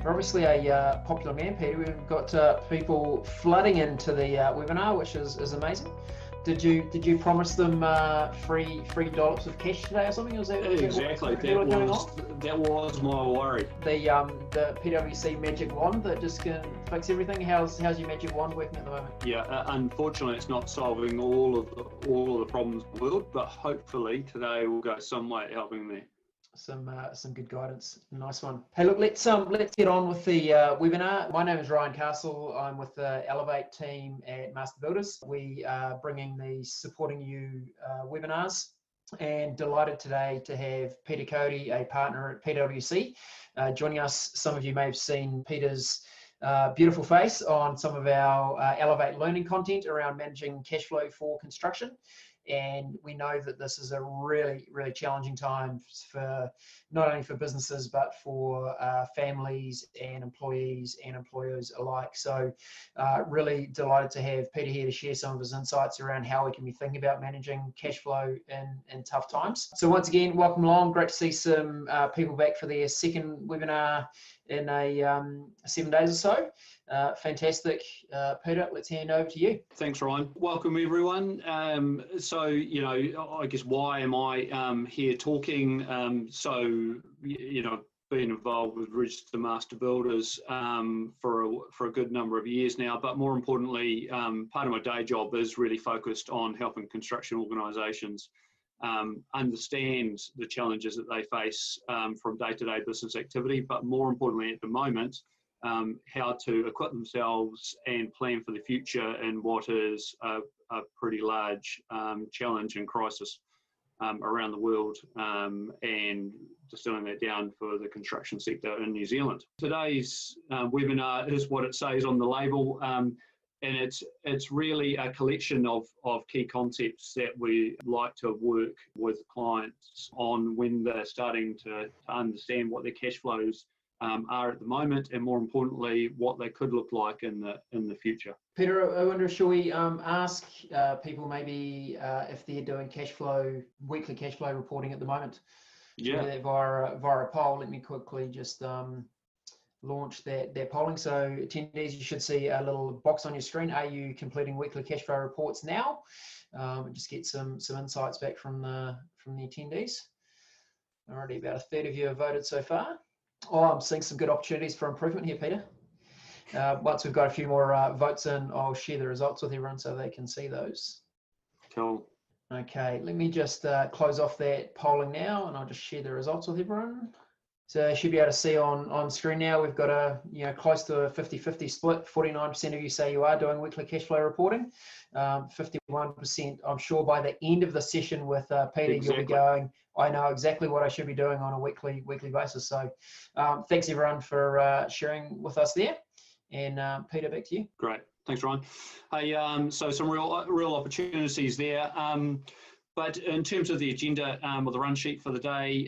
You're obviously a popular man, Peter. We've got people flooding into the webinar, which is amazing. Did you promise them free dollops of cash today or something? Was that exactly that was my worry. The PwC magic wand that just can fix everything. How's your magic wand working at the moment? Yeah, unfortunately, it's not solving all of the problems in the world, but hopefully today will go some way at helping there. Some good guidance. Nice one. Hey, look, let's get on with the webinar. My name is Ryan Castle. I'm with the Elevate team at Master Builders. We are bringing the Supporting You webinars, and delighted today to have Peter Cody, a partner at PwC, joining us. Some of you may have seen Peter's beautiful face on some of our Elevate learning content around managing cash flow for construction. And we know that this is a really, really challenging time for not only for businesses, but for families and employees and employers alike. So really delighted to have Peter here to share some of his insights around how we can be thinking about managing cash flow in tough times. So once again, welcome along. Great to see some people back for their second webinar in 7 days or so. Fantastic. Peter, let's hand over to you. Thanks, Ryan. Welcome, everyone. So, I guess why am I here talking? Been involved with Registered Master Builders for a good number of years now, but more importantly, part of my day job is really focused on helping construction organisations understand the challenges that they face from day-to-day business activity, but more importantly at the moment, how to equip themselves and plan for the future in what is a pretty large challenge and crisis around the world, and distilling that down for the construction sector in New Zealand. Today's webinar is what it says on the label, and it's really a collection of key concepts that we like to work with clients on when they're starting to understand what their cash flows are at the moment, and more importantly, what they could look like in the future. Peter, I wonder, shall we ask people maybe if they're doing weekly cash flow reporting at the moment? Yeah. Do that via a poll. Let me quickly just launch that polling. So attendees, you should see a little box on your screen. Are you completing weekly cash flow reports now? Just get some insights back from the attendees. Already about a third of you have voted so far. Oh, I'm seeing some good opportunities for improvement here, Peter. Once we've got a few more votes in, I'll share the results with everyone so they can see those. Cool. Okay, let me just close off that polling now, and I'll just share the results with everyone. So you should be able to see on screen now, we've got a close to a 50-50 split. 49% of you say you are doing weekly cash flow reporting. 51%, I'm sure by the end of the session with Peter, You'll be going, I know exactly what I should be doing on a weekly basis. So thanks everyone for sharing with us there. And Peter, back to you. Great, thanks Ryan. Hey, so some real opportunities there. But in terms of the agenda or the run sheet for the day,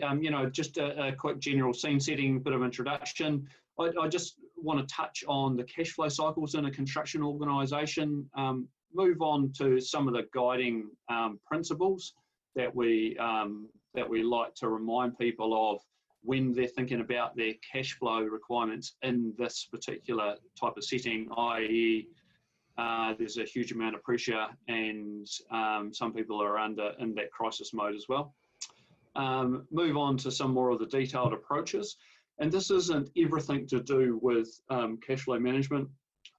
just a quick general scene setting, bit of introduction. I just want to touch on the cash flow cycles in a construction organisation, move on to some of the guiding principles that we like to remind people of when they're thinking about their cash flow requirements in this particular type of setting, i.e. There's a huge amount of pressure, and some people are in that crisis mode as well. Move on to some more of the detailed approaches. And this isn't everything to do with cash flow management.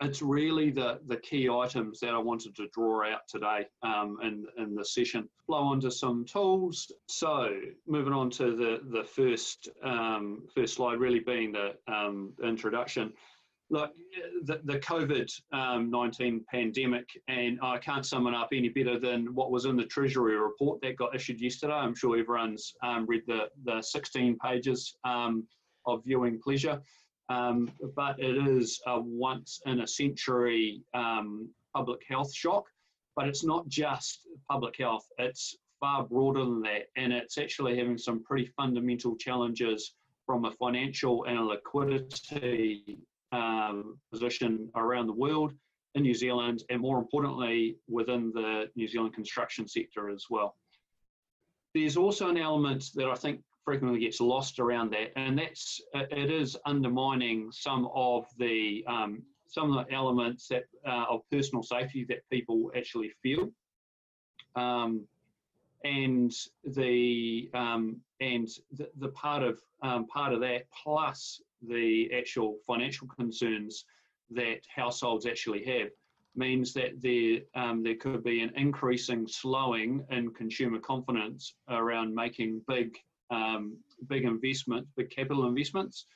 It's really the key items that I wanted to draw out today in the session. Flow onto some tools. So moving on to the first slide, really being the introduction. Look, the COVID-19 pandemic, and I can't sum it up any better than what was in the Treasury report that got issued yesterday. I'm sure everyone's read the 16 pages of viewing pleasure, but it is a once-in-a-century public health shock. But it's not just public health, it's far broader than that, and it's actually having some pretty fundamental challenges from a financial and a liquidity position around the world, in New Zealand, and more importantly within the New Zealand construction sector as well. There's also an element that I think frequently gets lost around that, and it is undermining some of the elements that of personal safety that people actually feel, and the part of that, plus the actual financial concerns that households actually have, means that there could be an increasing slowing in consumer confidence around making big investments, big capital investments,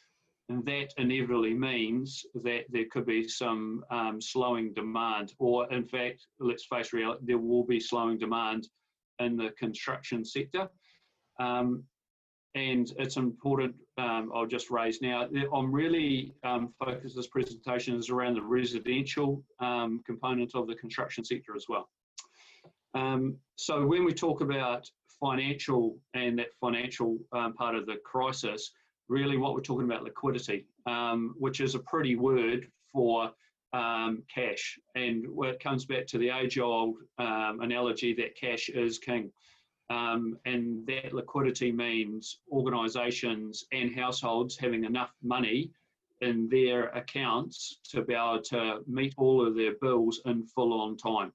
and that inevitably means that there could be some slowing demand, or in fact, let's face reality, there will be slowing demand in the construction sector. And it's important, I'll just raise now, I'm really focused, this presentation is around the residential component of the construction sector as well. So when we talk about financial and that financial part of the crisis, really what we're talking about liquidity, which is a pretty word for cash. And it comes back to the age-old analogy that cash is king. And that liquidity means organisations and households having enough money in their accounts to be able to meet all of their bills in full on time.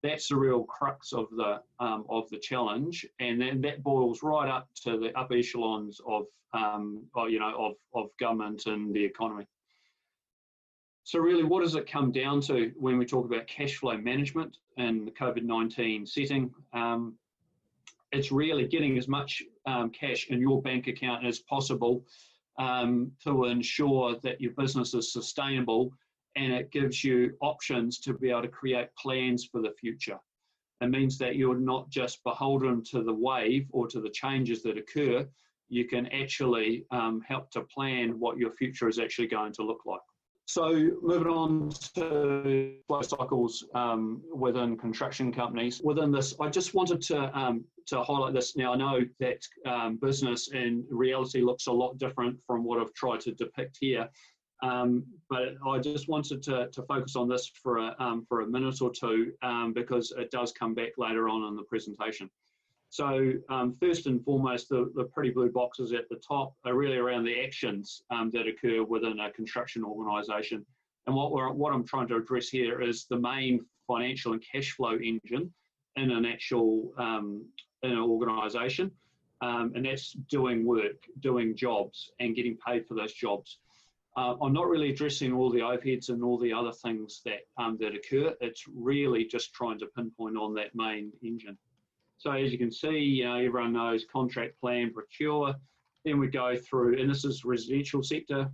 That's the real crux of the challenge, and then that boils right up to the upper echelons of government and the economy. So really, what does it come down to when we talk about cash flow management in the COVID-19 setting? It's really getting as much cash in your bank account as possible to ensure that your business is sustainable, and it gives you options to be able to create plans for the future. It means that you're not just beholden to the wave or to the changes that occur. You can actually help to plan what your future is actually going to look like. So moving on to flow cycles within construction companies. Within this, I just wanted to highlight this. Now, I know that business in reality looks a lot different from what I've tried to depict here, but I just wanted to focus on this for a minute or two because it does come back later on in the presentation. So first and foremost, the pretty blue boxes at the top are really around the actions that occur within a construction organisation. And what I'm trying to address here is the main financial and cash flow engine in an actual in an organisation, and that's doing work, doing jobs, and getting paid for those jobs. I'm not really addressing all the overheads and all the other things that that occur. It's really just trying to pinpoint on that main engine. So as you can see, everyone knows contract, plan, procure. Then we go through, and this is residential sector,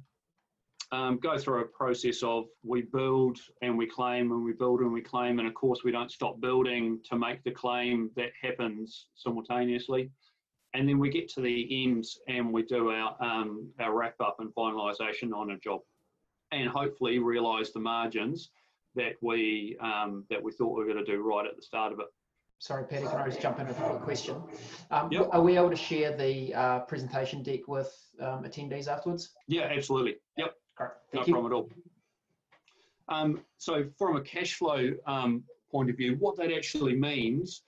go through a process of we build and we claim, and we build and we claim, and of course we don't stop building to make the claim. That happens simultaneously. And then we get to the end and we do our wrap up and finalisation on a job, and hopefully realise the margins that we thought we were going to do right at the start of it. Sorry, Peter, can I just jump in with a question? Yep. Are we able to share the presentation deck with attendees afterwards? Yeah, absolutely. Yep. Great. No problem at all. So from a cash flow point of view, what that actually means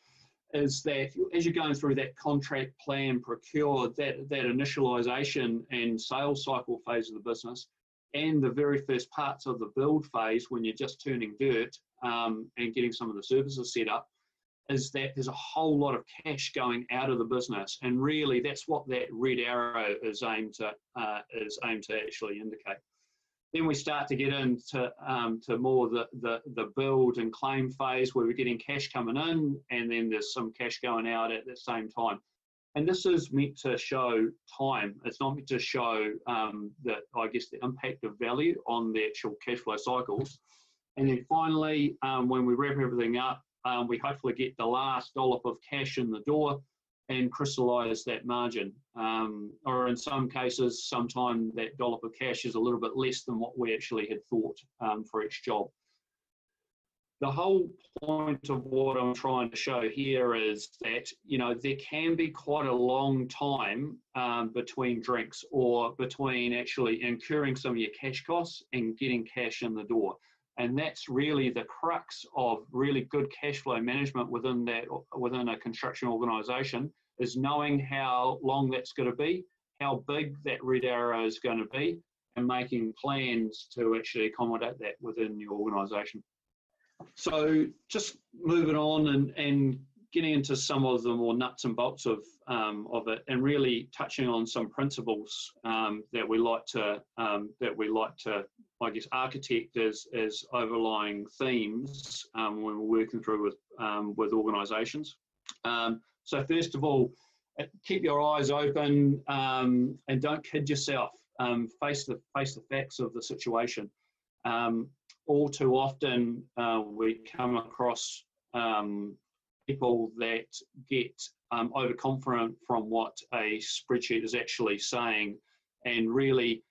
is that as you're going through that contract, plan, procure, that initialisation and sales cycle phase of the business, and the very first parts of the build phase when you're just turning dirt and getting some of the services set up, is that there's a whole lot of cash going out of the business, and really that's what that red arrow is aimed to actually indicate. Then we start to get into to more the build and claim phase, where we're getting cash coming in, and then there's some cash going out at the same time. And this is meant to show time. It's not meant to show the impact of value on the actual cash flow cycles. And then finally, when we wrap everything up, we hopefully get the last dollop of cash in the door and crystallise that margin. Or in some cases, sometimes that dollop of cash is a little bit less than what we actually had thought for each job. The whole point of what I'm trying to show here is that, there can be quite a long time between drinks, or between actually incurring some of your cash costs and getting cash in the door. And that's really the crux of really good cash flow management within a construction organisation, is knowing how long that's going to be, how big that red arrow is going to be, and making plans to actually accommodate that within your organisation. So just moving on and getting into some of the more nuts and bolts of it, and really touching on some principles that we like to I guess architect as overlying themes when we're working through with organisations. So first of all, keep your eyes open and don't kid yourself. Face the facts of the situation. All too often we come across people that get overconfident from what a spreadsheet is actually saying, and really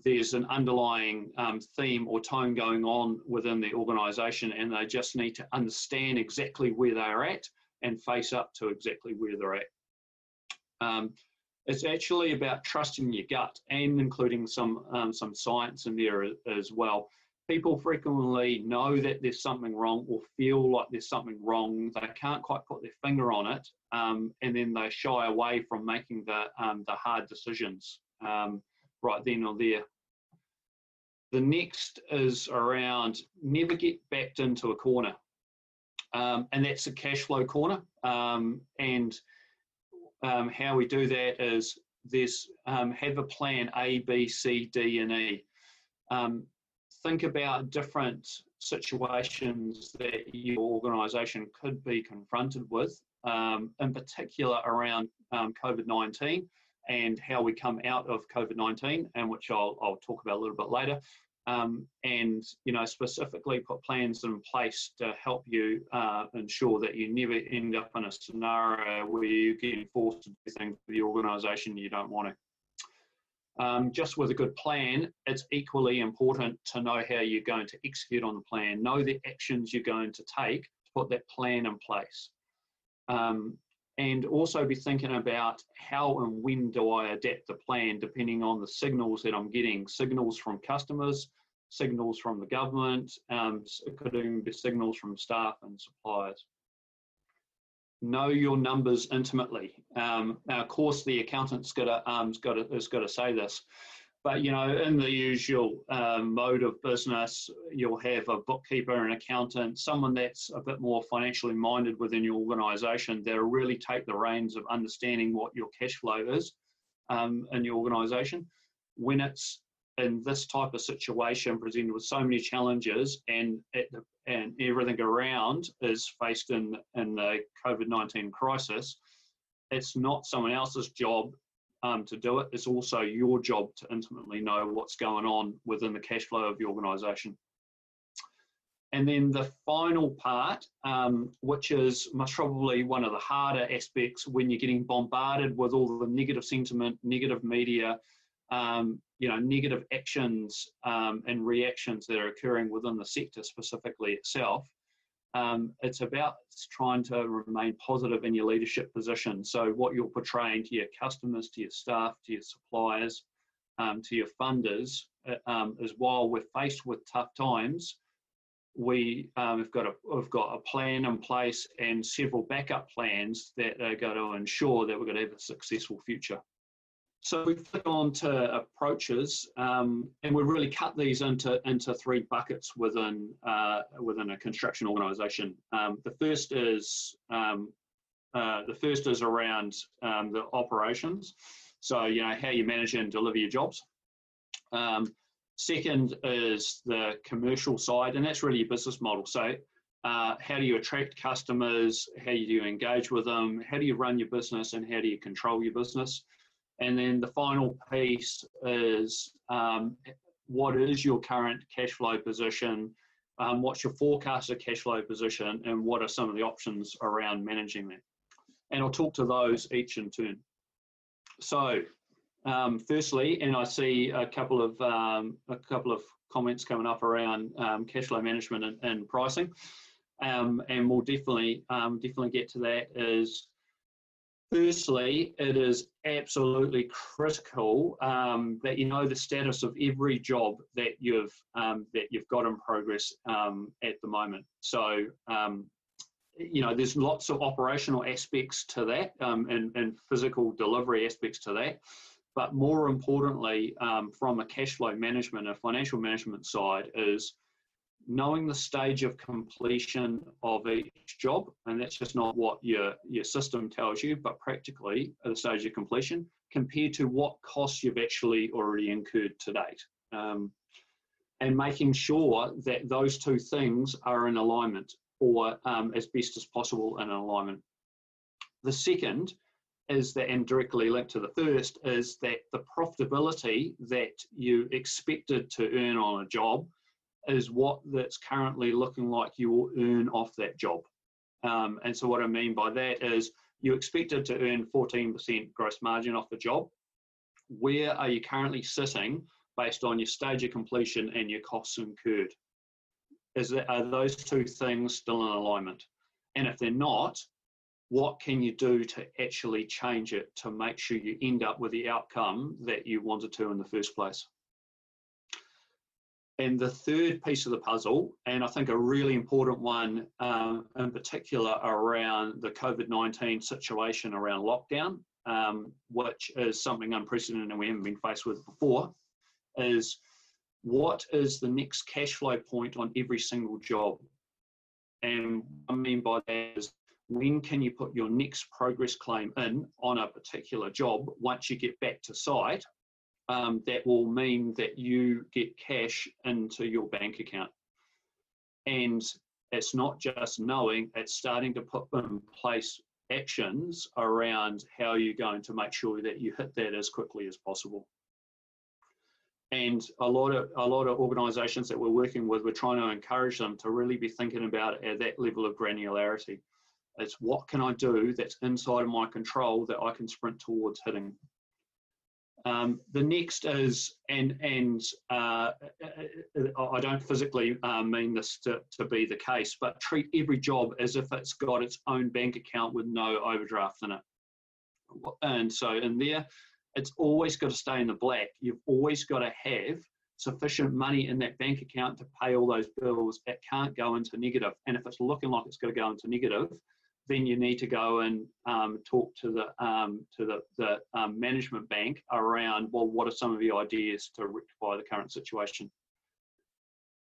there's an underlying theme or tone going on within the organisation, and they just need to understand exactly where they're at and face up to exactly where they're at. It's actually about trusting your gut and including some science in there as well. People frequently know that there's something wrong or feel like there's something wrong. They can't quite put their finger on it, and then they shy away from making the hard decisions right then or there. The next is around never get backed into a corner, and that's a cash flow corner. And how we do that is have a plan A, B, C, D, and E. Think about different situations that your organisation could be confronted with, in particular around COVID-19 and how we come out of COVID-19, and which I'll talk about a little bit later. And specifically put plans in place to help you ensure that you never end up in a scenario where you're getting forced to do things for the organisation you don't want to. Just with a good plan, it's equally important to know how you're going to execute on the plan, know the actions you're going to take to put that plan in place. And also be thinking about how and when do I adapt the plan depending on the signals that I'm getting, signals from customers, signals from the government, it could even be signals from staff and suppliers. Know your numbers intimately. Now, of course, the accountant's got to say this, but in the usual mode of business, you'll have a bookkeeper, an accountant, someone that's a bit more financially minded within your organisation that'll really take the reins of understanding what your cash flow is in your organisation. When it's in this type of situation, presented with so many challenges, and everything around is faced in the COVID-19 crisis, it's not someone else's job to do it. It's also your job to intimately know what's going on within the cash flow of the organisation. And then the final part, which is most probably one of the harder aspects when you're getting bombarded with all the negative sentiment, negative media, negative actions and reactions that are occurring within the sector specifically itself. It's about trying to remain positive in your leadership position. So what you're portraying to your customers, to your staff, to your suppliers, to your funders, is while we're faced with tough times, we've got a plan in place and several backup plans that are going to ensure that we're going to have a successful future. So we flick on to approaches, and we really cut these into three buckets within a construction organisation. The first is around the operations. So how you manage and deliver your jobs. Second is the commercial side, and that's really your business model. So how do you attract customers? How do you engage with them? How do you run your business, and how do you control your business? And then the final piece is what is your current cash flow position? What's your forecasted cash flow position? And what are some of the options around managing that? And I'll talk to those each in turn. So firstly, and I see a couple of comments coming up around cash flow management and pricing, and we'll definitely get to that. Is Firstly, it is absolutely critical that you know the status of every job that you've got in progress at the moment. So you know, there's lots of operational aspects to that and physical delivery aspects to that. But more importantly, from a cash flow management, a financial management side, is knowing the stage of completion of each job, and that's just not what your system tells you, but practically at the stage of completion, compared to what costs you've actually already incurred to date. And making sure that those two things are in alignment, or as best as possible in alignment. The second is that, and directly linked to the first, is that the profitability that you expected to earn on a job is what that's currently looking like you will earn off that job. And so what I mean by that is you expected to earn 14% gross margin off the job. Where are you currently sitting based on your stage of completion and your costs incurred? Are those two things still in alignment? And if they're not, what can you do to actually change it to make sure you end up with the outcome that you wanted to in the first place? And the third piece of the puzzle, and I think a really important one in particular around the COVID-19 situation around lockdown, which is something unprecedented and we haven't been faced with before, is what is the next cash flow point on every single job? And what I mean by that is, when can you put your next progress claim in on a particular job once you get back to site? That will mean that you get cash into your bank account. And it's not just knowing, it's starting to put in place actions around how you're going to make sure that you hit that as quickly as possible. And a lot of organisations that we're working with, we're trying to encourage them to really be thinking about it at that level of granularity. It's what can I do that's inside of my control that I can sprint towards hitting. The next is, and I don't physically mean this to be the case, but treat every job as if it's got its own bank account with no overdraft in it. And so in there, it's always got to stay in the black. You've always got to have sufficient money in that bank account to pay all those bills. It can't go into negative. And if it's looking like it's going to go into negative, then you need to go and talk to the management bank around, well, what are some of the ideas to rectify the current situation?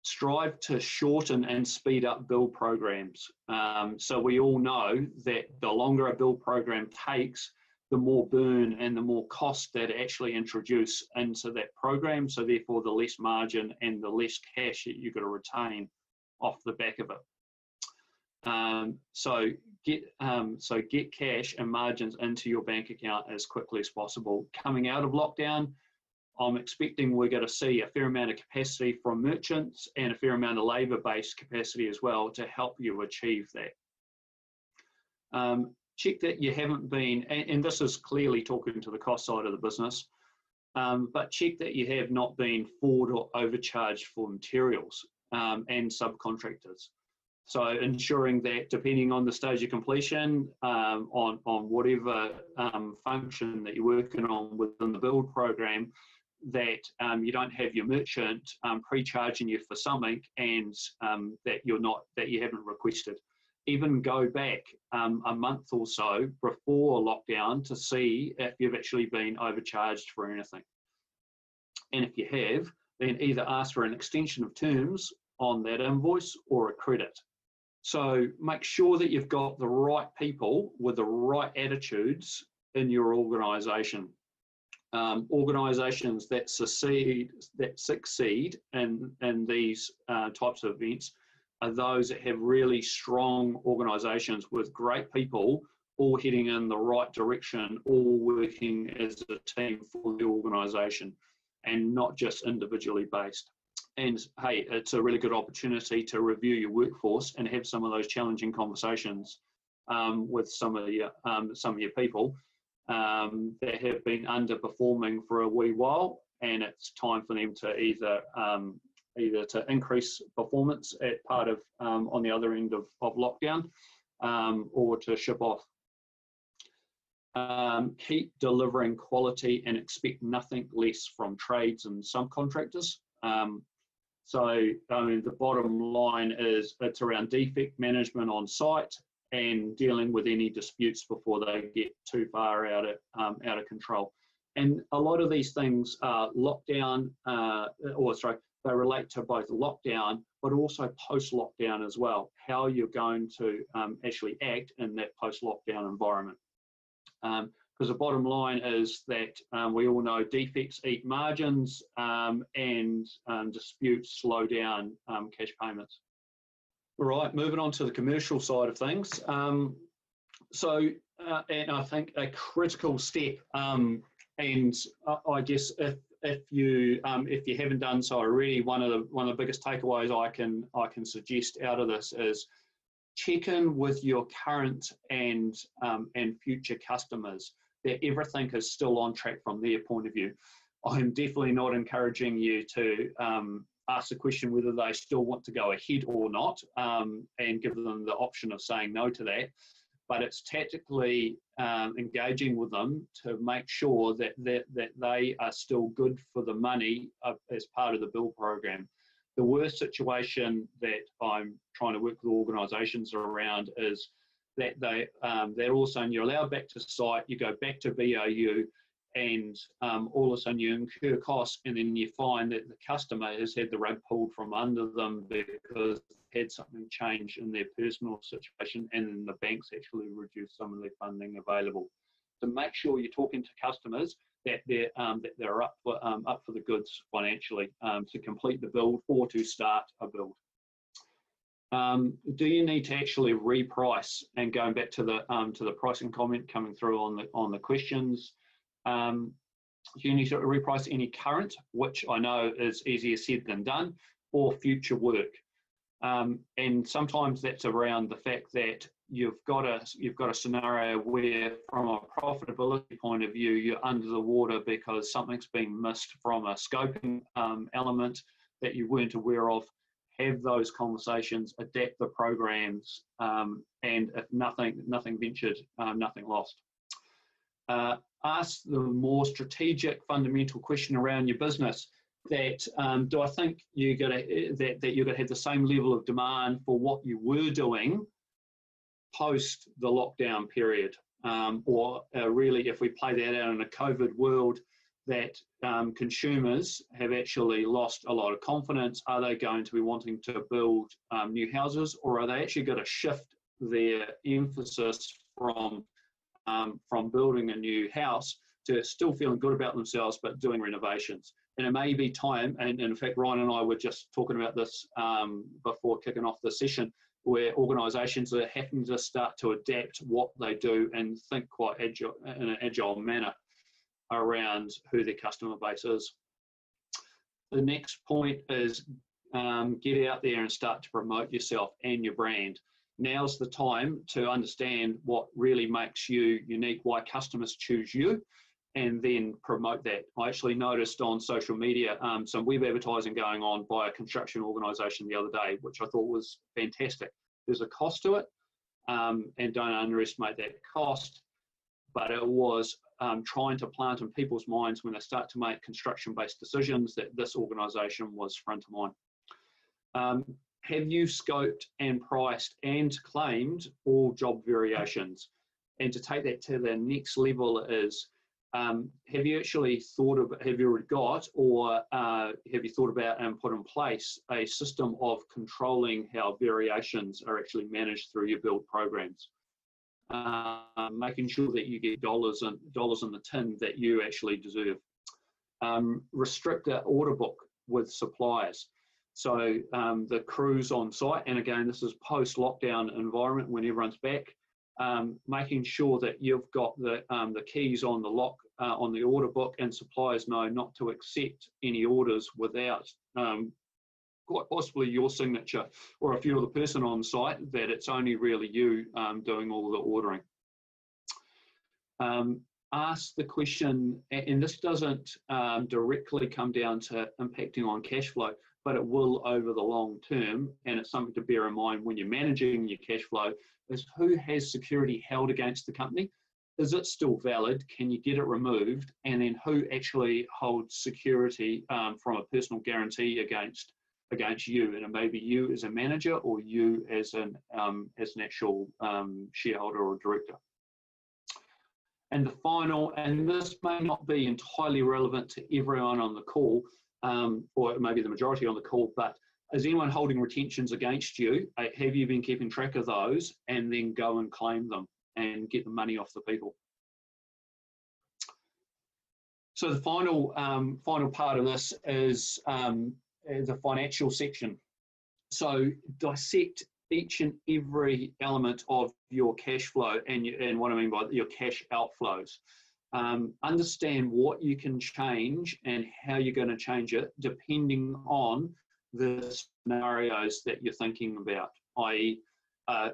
Strive to shorten and speed up build programs. So we all know that the longer a build program takes, the more burn and the more cost that actually introduce into that program. So therefore, the less margin and the less cash that you've got to retain off the back of it. So get cash and margins into your bank account as quickly as possible. Coming out of lockdown, I'm expecting we're going to see a fair amount of capacity from merchants and a fair amount of labour-based capacity as well to help you achieve that. Check that you haven't been, and this is clearly talking to the cost side of the business, but check that you have not been forward or overcharged for materials and subcontractors. So ensuring that depending on the stage of completion, on whatever function that you're working on within the build program, that you don't have your merchant pre-charging you for something and that you haven't requested. Even go back a month or so before lockdown to see if you've actually been overcharged for anything. And if you have, then either ask for an extension of terms on that invoice or a credit. So make sure that you've got the right people with the right attitudes in your organisation. Organisations that succeed in these types of events are those that have really strong organisations with great people all heading in the right direction, all working as a team for the organisation and not just individually based. And hey, it's a really good opportunity to review your workforce and have some of those challenging conversations with some of your people that have been underperforming for a wee while, and it's time for them to either to increase performance at part of on the other end of lockdown, or to ship off. Keep delivering quality and expect nothing less from trades and subcontractors. So, I mean, the bottom line is it's around defect management on site and dealing with any disputes before they get too far out of control. And a lot of these things are lockdown, they relate to both lockdown, but also post-lockdown as well, how you're going to actually act in that post-lockdown environment. Because the bottom line is that we all know defects eat margins and disputes slow down cash payments. All right, moving on to the commercial side of things. And I think a critical step, and I guess if you haven't done so already, one of the biggest takeaways I can suggest out of this is check in with your current and future customers that everything is still on track from their point of view. I'm definitely not encouraging you to ask the question whether they still want to go ahead or not, and give them the option of saying no to that. But it's tactically engaging with them to make sure that they are still good for the money as part of the build program. The worst situation that I'm trying to work with organisations around is that they're all of a sudden you're allowed back to site, you go back to BAU, and all of a sudden you incur costs, and then you find that the customer has had the rug pulled from under them because they had something change in their personal situation, and then the banks actually reduce some of their funding available. So make sure you're talking to customers that they're up for the goods financially to complete the build or to start a build. Do you need to actually reprice? And going back to the pricing comment coming through on the questions, do you need to reprice any current, which I know is easier said than done, or future work? And sometimes that's around the fact that you've got a scenario where, from a profitability point of view, you're under the water because something's been missed from a scoping element that you weren't aware of. Have those conversations, adapt the programs, and if nothing ventured, nothing lost. Ask the more strategic, fundamental question around your business. That do I think you're going to have the same level of demand for what you were doing post the lockdown period, or really, if we play that out in a COVID world, that consumers have actually lost a lot of confidence? Are they going to be wanting to build new houses, or are they actually going to shift their emphasis from building a new house to still feeling good about themselves but doing renovations? And it may be time, and in fact Ryan and I were just talking about this before kicking off the session, where organisations are having to start to adapt what they do and think quite agile, in an agile manner, around who their customer base is. The next point is get out there and start to promote yourself and your brand. Now's the time to understand what really makes you unique, why customers choose you, and then promote that. I actually noticed on social media some web advertising going on by a construction organisation the other day, which I thought was fantastic. There's a cost to it, and don't underestimate that cost, but it was trying to plant in people's minds when they start to make construction-based decisions that this organisation was front of mind. Have you scoped and priced and claimed all job variations? And to take that to the next level is, have you actually thought of, have you already got, or have you thought about and put in place a system of controlling how variations are actually managed through your build programs? Making sure that you get dollars in the tin that you actually deserve. Restrict the order book with suppliers. So the crews on site, and again, this is post-lockdown environment when everyone's back, making sure that you've got the keys on the lock on the order book, and suppliers know not to accept any orders without quite possibly your signature or if you're the person on site, that it's only really you doing all the ordering. Ask the question, and this doesn't directly come down to impacting on cash flow, but it will over the long term, and it's something to bear in mind when you're managing your cash flow, is who has security held against the company. is it still valid? Can you get it removed? And then who actually holds security from a personal guarantee against you? And it may be you as a manager or you as an actual shareholder or director. And the final, and this may not be entirely relevant to everyone on the call, or maybe the majority on the call, but is anyone holding retentions against you? Have you been keeping track of those, and then go and claim them and get the money off the people? So the final part of this is the financial section. So dissect each and every element of your cash flow and what I mean by your cash outflows. Understand what you can change and how you're going to change it depending on the scenarios that you're thinking about, i.e. a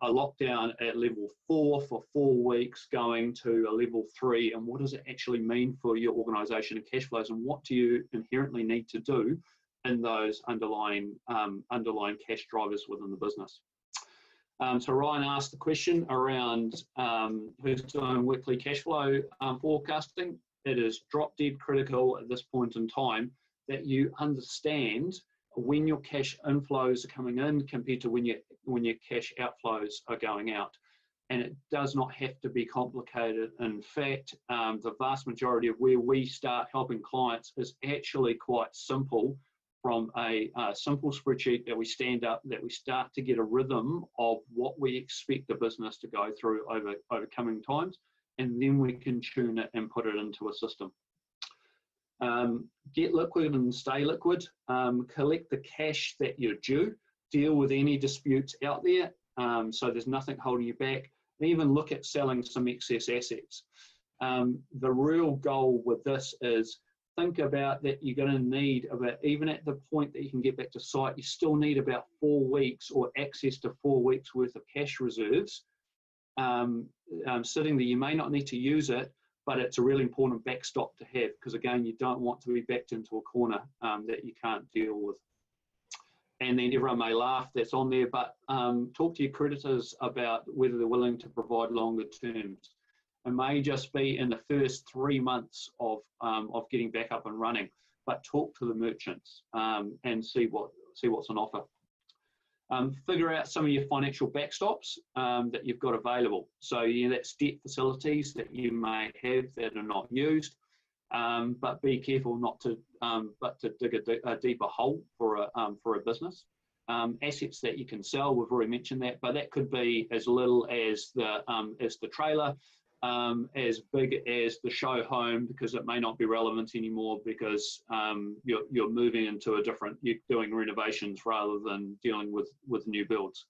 lockdown at level 4 for 4 weeks going to a level 3, and what does it actually mean for your organisation and cash flows, and what do you inherently need to do in those underlying cash drivers within the business. So Ryan asked the question around who's doing weekly cash flow forecasting. It is drop dead critical at this point in time that you understand when your cash inflows are coming in compared to when your cash outflows are going out. And it does not have to be complicated. In fact, the vast majority of where we start helping clients is actually quite simple, from a simple spreadsheet that we stand up, that we start to get a rhythm of what we expect the business to go through over coming times, and then we can tune it and put it into a system. Get liquid and stay liquid. Collect the cash that you're due. Deal with any disputes out there, so there's nothing holding you back. And even look at selling some excess assets. The real goal with this is think about that you're going to need about, even at the point that you can get back to site, you still need about 4 weeks or access to 4 weeks worth of cash reserves sitting there. You may not need to use it, but it's a really important backstop to have, because again, you don't want to be backed into a corner that you can't deal with. And then everyone may laugh that's on there, but talk to your creditors about whether they're willing to provide longer terms. It may just be in the first 3 months of getting back up and running, but talk to the merchants and see what's on offer. Figure out some of your financial backstops that you've got available. So that's debt facilities that you may have that are not used, but be careful not to dig a deeper hole for a business. Assets that you can sell, we've already mentioned that, but that could be as little as the trailer, as big as the show home, because it may not be relevant anymore because you're moving into you're doing renovations rather than dealing with new builds.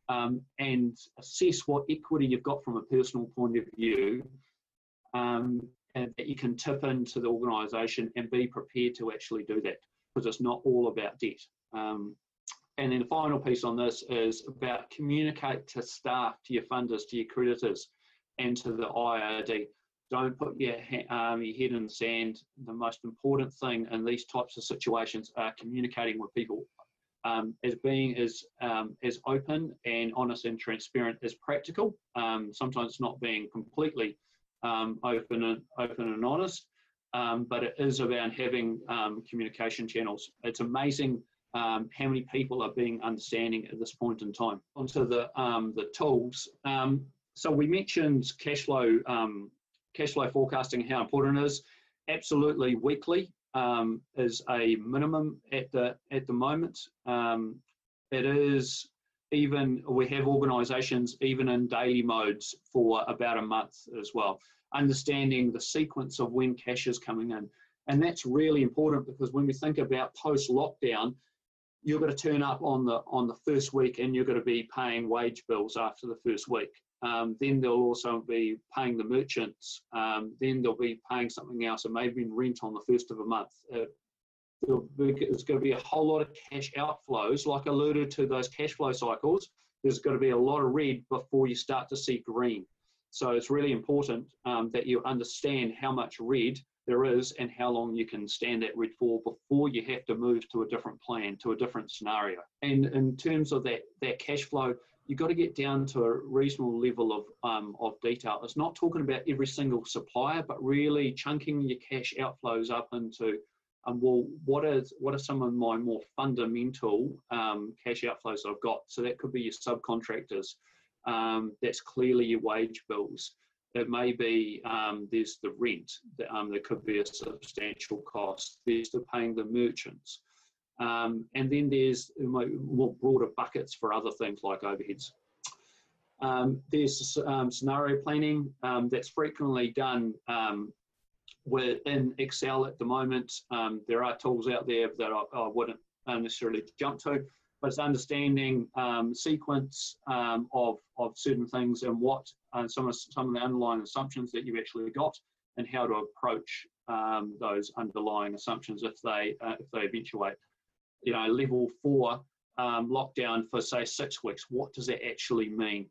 And assess what equity you've got from a personal point of view, and that you can tip into the organisation, and be prepared to actually do that, because it's not all about debt. And then the final piece on this is about communicate to staff, to your funders, to your creditors, and to the IRD. Don't put your head in the sand. The most important thing in these types of situations are communicating with people, as being as open and honest and transparent as practical. Sometimes it's not being completely open and honest, but it is about having communication channels. It's amazing how many people are being understanding at this point in time. Onto the tools. So we mentioned cash flow forecasting, how important it is. Absolutely, weekly is a minimum at the moment. It is, even we have organisations even in daily modes for about a month as well. Understanding the sequence of when cash is coming in, and that's really important, because when we think about post-lockdown, you're going to turn up on the first week, and you're going to be paying wage bills after the first week. Then they'll also be paying the merchants. Then they'll be paying something else, and maybe rent on the first of a month. There's going to be a whole lot of cash outflows, like alluded to those cash flow cycles. There's going to be a lot of red before you start to see green. So it's really important that you understand how much red there is and how long you can stand that red for before you have to move to a different plan, to a different scenario. And in terms of that cash flow, you've got to get down to a reasonable level of detail. It's not talking about every single supplier, but really chunking your cash outflows up into, well, what are some of my more fundamental cash outflows I've got? So that could be your subcontractors. That's clearly your wage bills. It may be there's the rent. There could be a substantial cost. There's the paying the merchants. And then there's more broader buckets for other things like overheads. There's scenario planning that's frequently done within Excel at the moment. There are tools out there that I wouldn't necessarily jump to, but it's understanding sequence of certain things and what some of the underlying assumptions that you've actually got, and how to approach those underlying assumptions if they eventuate. You know, level 4 lockdown for say 6 weeks. What does that actually mean?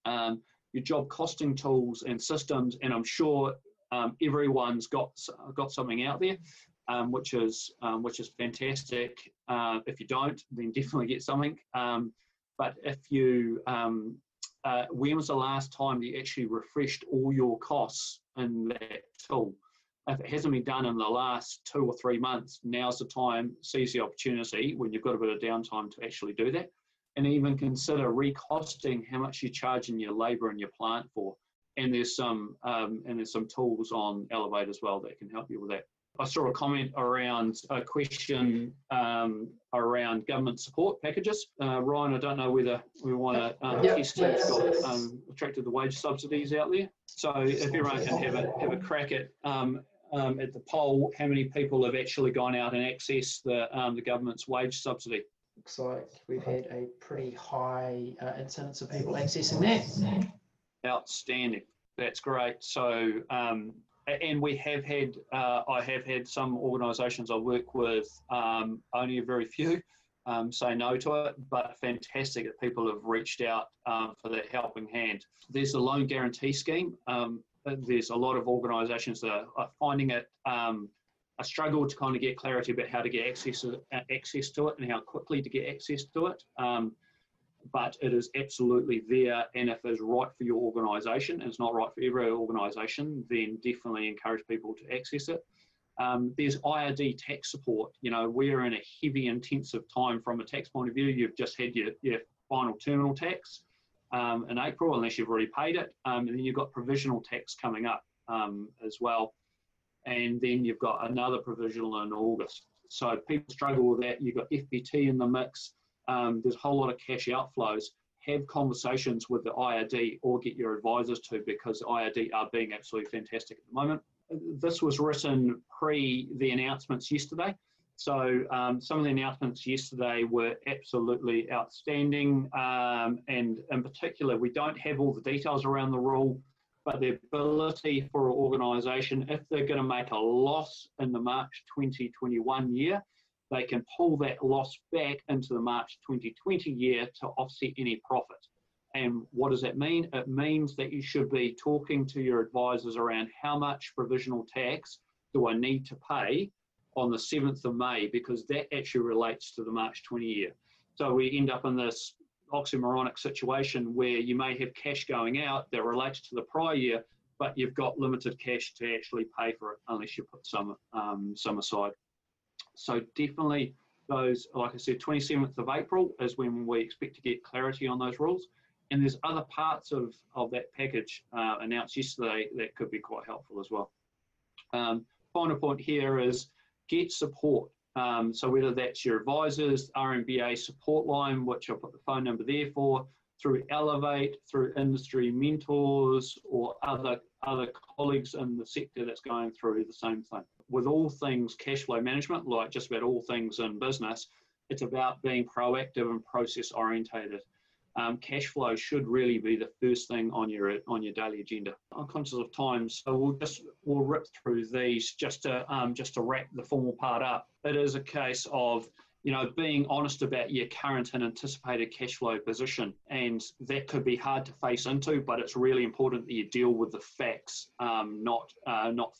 Your job costing tools and systems, and I'm sure everyone's got something out there, which is fantastic. If you don't, then definitely get something. But if you, when was the last time you actually refreshed all your costs in that tool? If it hasn't been done in the last 2 or 3 months, now's the time, seize the opportunity when you've got a bit of downtime to actually do that. And even consider recosting how much you're charging your labour and your plant for. And there's some tools on Elevate as well that can help you with that. I saw a comment around a question around government support packages. Ryan, I don't know whether we want to test who's got attracted the wage subsidies out there. So if everyone can have a crack at the poll, how many people have actually gone out and accessed the government's wage subsidy? Looks like we've had a pretty high incidence of people accessing that. Outstanding. That's great. So, and we have had, I have had some organisations I work with, only a very few, say no to it, but fantastic that people have reached out for that helping hand. There's a loan guarantee scheme. There's a lot of organisations that are finding it a struggle to kind of get clarity about how to get access to it and how quickly to get access to it. But it is absolutely there, and if it's right for your organisation, and it's not right for every organisation, then definitely encourage people to access it. There's IRD tax support. You know, we're in a heavy, intensive time from a tax point of view. You've just had your final terminal tax in April, unless you've already paid it, and then you've got provisional tax coming up as well, and then you've got another provisional in August. So people struggle with that. You've got FBT in the mix. There's a whole lot of cash outflows. Have conversations with the IRD or get your advisors to, because the IRD are being absolutely fantastic at the moment. This was written pre the announcements yesterday. So some of the announcements yesterday were absolutely outstanding. And in particular, we don't have all the details around the rule, but the ability for an organisation, if they're going to make a loss in the March 2021 year, they can pull that loss back into the March 2020 year to offset any profit. And what does that mean? It means that you should be talking to your advisors around how much provisional tax do I need to pay on the 7th of May, because that actually relates to the March 20 year. So we end up in this oxymoronic situation where you may have cash going out that relates to the prior year, but you've got limited cash to actually pay for it unless you put some aside. So definitely those, like I said, 27th of April is when we expect to get clarity on those rules. And there's other parts of that package announced yesterday that could be quite helpful as well. Final point here is get support. So whether that's your advisors, MBE support line, which I'll put the phone number there for, through Elevate, through industry mentors, or other colleagues in the sector that's going through the same thing. With all things cash flow management, like just about all things in business, it's about being proactive and process orientated. Cash flow should really be the first thing on your daily agenda. I'm conscious of time, so we'll rip through these just to wrap the formal part up. It is a case of, you know, being honest about your current and anticipated cash flow position, and that could be hard to face into, but it's really important that you deal with the facts, not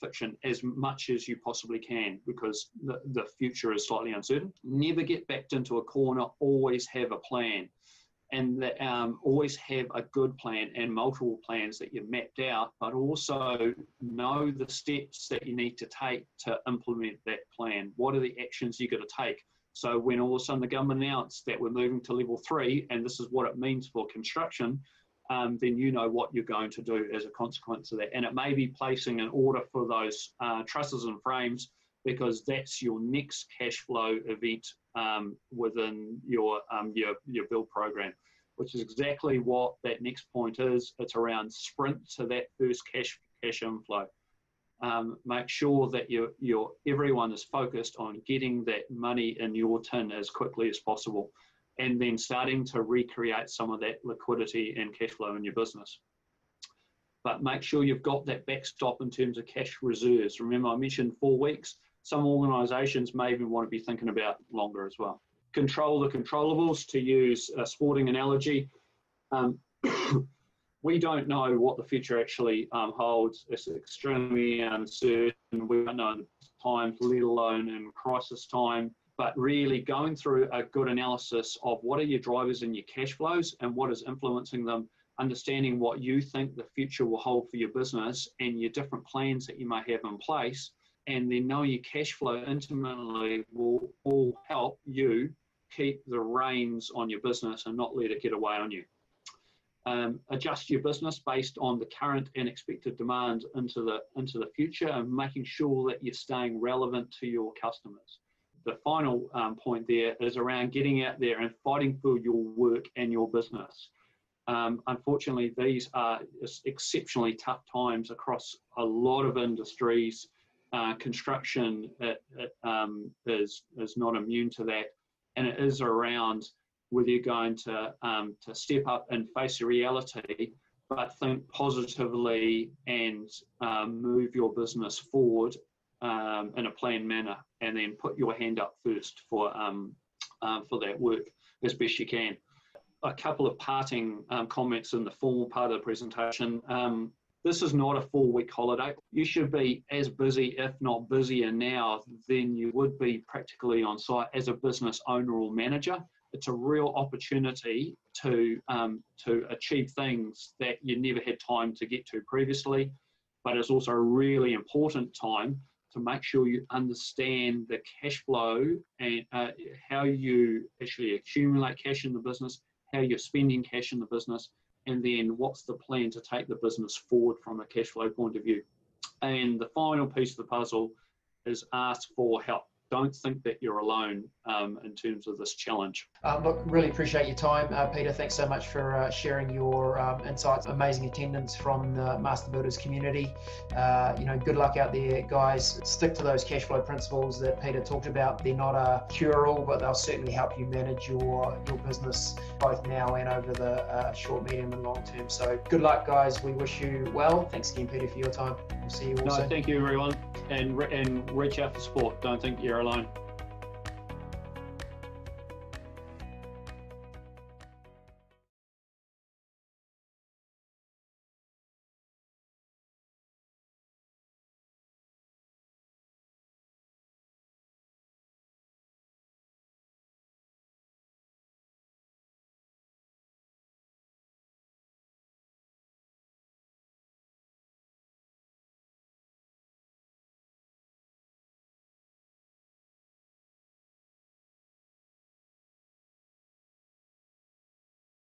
fiction, as much as you possibly can, because the future is slightly uncertain. Never get backed into a corner. Always have a plan. and that, always have a good plan and multiple plans that you've mapped out, but also know the steps that you need to take to implement that plan. What are the actions you've got to take? So when all of a sudden the government announced that we're moving to level 3, and this is what it means for construction, then you know what you're going to do as a consequence of that. And it may be placing an order for those trusses and frames, because that's your next cash flow event within your build program, which is exactly what that next point is. It's around sprint to that first cash inflow. Make sure that everyone is focused on getting that money in your tin as quickly as possible, and then starting to recreate some of that liquidity and cash flow in your business. But make sure you've got that backstop in terms of cash reserves. Remember, I mentioned 4 weeks. Some organisations may even want to be thinking about longer as well. Control the controllables, to use a sporting analogy. We don't know what the future actually holds. It's extremely uncertain. We don't know times, let alone in crisis time. But really going through a good analysis of what are your drivers in your cash flows and what is influencing them, understanding what you think the future will hold for your business and your different plans that you may have in place, and then knowing your cash flow intimately will all help you keep the reins on your business and not let it get away on you. Adjust your business based on the current and expected demand into the future, and making sure that you're staying relevant to your customers. The final point there is around getting out there and fighting for your work and your business. Unfortunately, these are exceptionally tough times across a lot of industries. Construction is not immune to that, and it is around whether you're going to step up and face the reality, but think positively and move your business forward in a planned manner, and then put your hand up first for that work as best you can. A couple of parting comments in the formal part of the presentation. This is not a 4-week holiday. You should be as busy, if not busier now, than you would be practically on site as a business owner or manager. It's a real opportunity to achieve things that you never had time to get to previously, but it's also a really important time to make sure you understand the cash flow and how you actually accumulate cash in the business, how you're spending cash in the business, and then what's the plan to take the business forward from a cash flow point of view. And the final piece of the puzzle is ask for help. Don't think that you're alone in terms of this challenge. Look, really appreciate your time, Peter. Thanks so much for sharing your insights. Amazing attendance from the Master Builders community. Good luck out there, guys. Stick to those cash flow principles that Peter talked about. They're not a cure-all, but they'll certainly help you manage your business both now and over the short, medium, and long term. So good luck, guys. We wish you well. Thanks again, Peter, for your time. We'll see you all soon. Thank you, everyone. And reach out for support. Don't think you're alone.